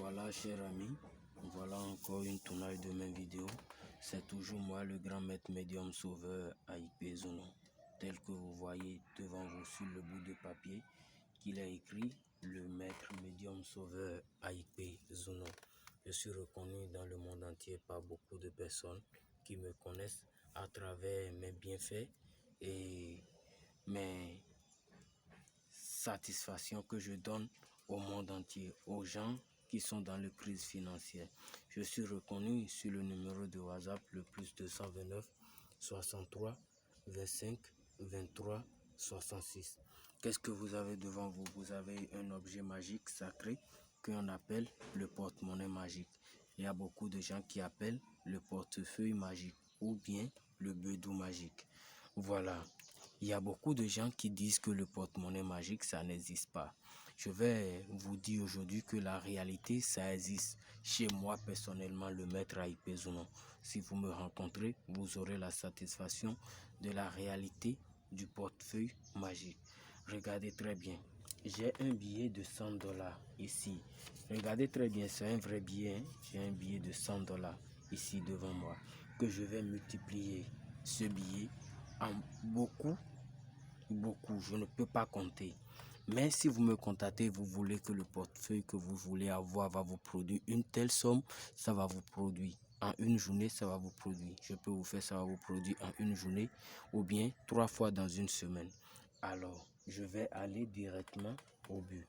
Voilà, cher ami, voilà encore une tournage de mes vidéos. C'est toujours moi, le grand maître médium sauveur AIP Zono. Tel que vous voyez devant vous sur le bout de papier, qu'il a écrit le maître médium sauveur AIP Zono. Je suis reconnu dans le monde entier par beaucoup de personnes qui me connaissent à travers mes bienfaits et mes satisfactions que je donne au monde entier, aux gens qui sont dans la crise financière. Je suis reconnu sur le numéro de WhatsApp le plus 229 63 25 23 66. Qu'est-ce que vous avez devant vous? Vous avez un objet magique sacré qu'on appelle le porte-monnaie magique. Il y a beaucoup de gens qui appellent le portefeuille magique ou bien le bedou magique. Voilà. Il y a beaucoup de gens qui disent que le porte-monnaie magique, ça n'existe pas. Je vais vous dire aujourd'hui que la réalité, ça existe. Chez moi, personnellement, le maître AIP Zono. Si vous me rencontrez, vous aurez la satisfaction de la réalité du portefeuille magique. Regardez très bien. J'ai un billet de 100 $ ici. Regardez très bien, c'est un vrai billet. Hein? J'ai un billet de 100 $ ici devant moi. Que je vais multiplier ce billet en beaucoup, je ne peux pas compter. Mais si vous me contactez, vous voulez que le portefeuille que vous voulez avoir va vous produire une telle somme, ça va vous produire. En une journée, ça va vous produire. Je peux vous faire, ça va vous produire en une journée ou bien 3 fois dans une semaine. Alors, je vais aller directement au but.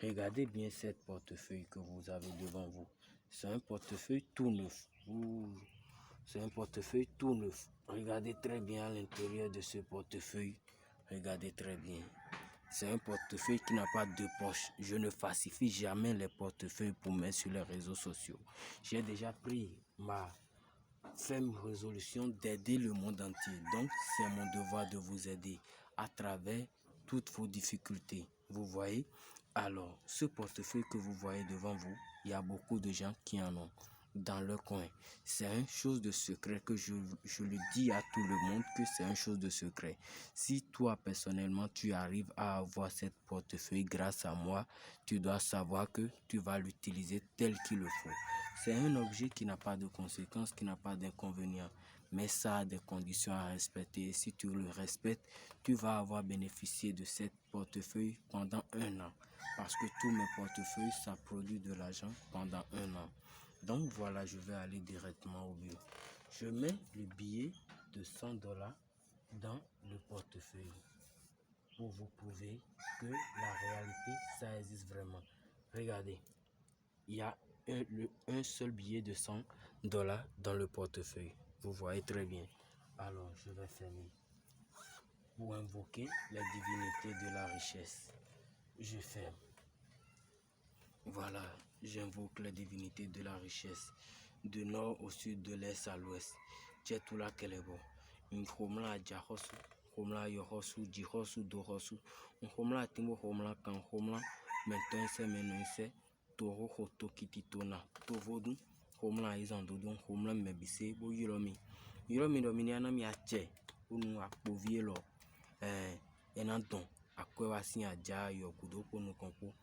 Regardez bien cette portefeuille que vous avez devant vous. C'est un portefeuille tout neuf. C'est un portefeuille tout neuf. Regardez très bien à l'intérieur de ce portefeuille. Regardez très bien. C'est un portefeuille qui n'a pas de poche. Je ne falsifie jamais les portefeuilles pour mettre sur les réseaux sociaux. J'ai déjà pris ma ferme résolution d'aider le monde entier. Donc, c'est mon devoir de vous aider à travers toutes vos difficultés. Vous voyez? Alors, ce portefeuille que vous voyez devant vous, il y a beaucoup de gens qui en ont dans leur coin. C'est une chose de secret que je le dis à tout le monde que c'est une chose de secret. Si toi, personnellement, tu arrives à avoir cette portefeuille grâce à moi, tu dois savoir que tu vas l'utiliser tel qu'il le faut. C'est un objet qui n'a pas de conséquences, qui n'a pas d'inconvénients, mais ça a des conditions à respecter. Si tu le respectes, tu vas avoir bénéficié de cette portefeuille pendant 1 an. Parce que tous mes portefeuilles, ça produit de l'argent pendant 1 an. Donc voilà, je vais aller directement au but. Je mets le billet de 100 $ dans le portefeuille pour vous prouver que la réalité, ça existe vraiment. Regardez, il y a un seul billet de 100 $ dans le portefeuille. Vous voyez très bien. Alors, je vais fermer. Pour invoquer les divinités de la richesse, je ferme. Voilà, j'invoque les divinités de la richesse. De nord au sud, de l'est à l'ouest. Tchetula kelebo. Nkhomla jahosu. Khomla yohosu, jihosu, dohosu. Nkhomla timbo, khomla kan, khomla mentonse, menonse. Toho hoto kititona. Tovodu. Khomla izandodo. Khomla mebise. Bo yiromi. Yiromi domini anami ache. Unu akpovielo. Enanton. Akwewa si aja yokudo kono konpo.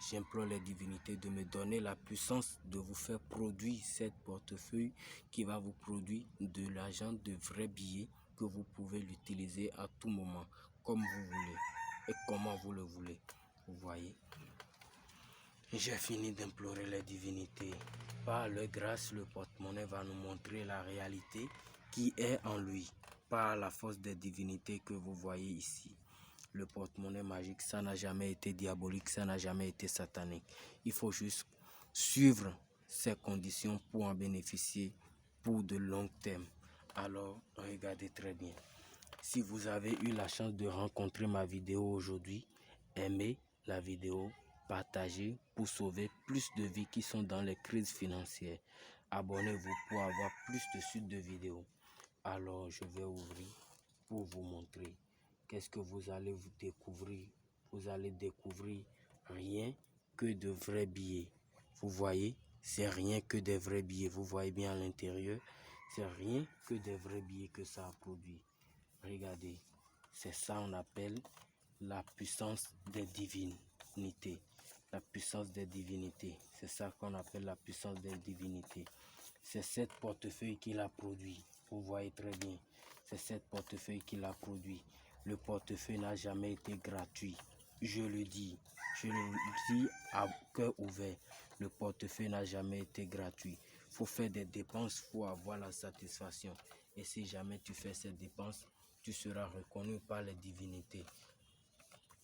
J'implore les divinités de me donner la puissance de vous faire produire cette portefeuille qui va vous produire de l'argent, de vrais billets que vous pouvez l'utiliser à tout moment, comme vous voulez et comment vous le voulez. Vous voyez, j'ai fini d'implorer les divinités. Par leur grâce, le porte-monnaie va nous montrer la réalité qui est en lui, par la force des divinités que vous voyez ici. Le porte-monnaie magique, ça n'a jamais été diabolique, ça n'a jamais été satanique. Il faut juste suivre ces conditions pour en bénéficier pour de long terme. Alors, regardez très bien. Si vous avez eu la chance de rencontrer ma vidéo aujourd'hui, aimez la vidéo, partagez pour sauver plus de vies qui sont dans les crises financières. Abonnez-vous pour avoir plus de suites de vidéos. Alors, je vais ouvrir pour vous montrer. Qu'est-ce que vous allez vous découvrir? Vous allez découvrir rien que de vrais billets. Vous voyez, c'est rien que des vrais billets. Vous voyez bien à l'intérieur, c'est rien que des vrais billets que ça a produit. Regardez, c'est ça on appelle la puissance des divinités. la puissance des divinités. C'est ça qu'on appelle la puissance des divinités. C'est cette portefeuille qui l'a produit. Vous voyez très bien. C'est cette portefeuille qui l'a produit. Le portefeuille n'a jamais été gratuit. Je le dis à cœur ouvert. Le portefeuille n'a jamais été gratuit. Il faut faire des dépenses pour avoir la satisfaction. Et si jamais tu fais ces dépenses, tu seras reconnu par les divinités.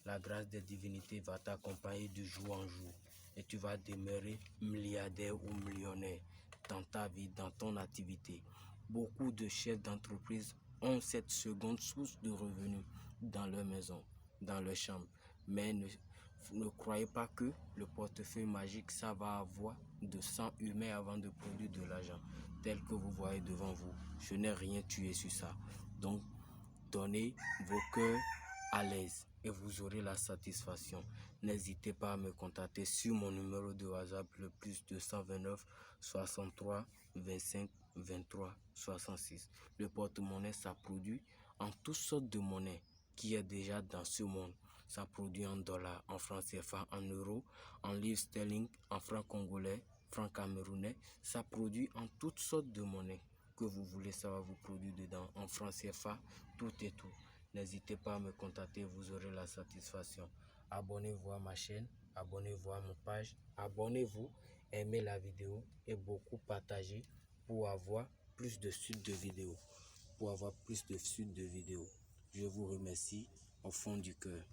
La grâce des divinités va t'accompagner de jour en jour. Et tu vas demeurer milliardaire ou millionnaire dans ta vie, dans ton activité. Beaucoup de chefs d'entreprise ont cette seconde source de revenus dans leur maison, dans leur chambre. Mais ne croyez pas que le portefeuille magique, ça va avoir de sang humain avant de produire de l'argent, tel que vous voyez devant vous. Je n'ai rien tué sur ça. Donc, donnez vos cœurs à l'aise et vous aurez la satisfaction. N'hésitez pas à me contacter sur mon numéro de WhatsApp, le plus 229 63 25 23 66. Le porte-monnaie, ça produit en toutes sortes de monnaies qui est déjà dans ce monde. Ça produit en dollars, en francs CFA, en euros, en livres sterling, en francs congolais, francs camerounais. Ça produit en toutes sortes de monnaies que vous voulez, ça va vous produire dedans, en francs CFA, tout et tout. N'hésitez pas à me contacter, vous aurez la satisfaction. Abonnez-vous à ma chaîne, abonnez-vous à ma page, abonnez-vous, aimez la vidéo et beaucoup partagez pour avoir plus de suite de vidéos. Je vous remercie au fond du cœur.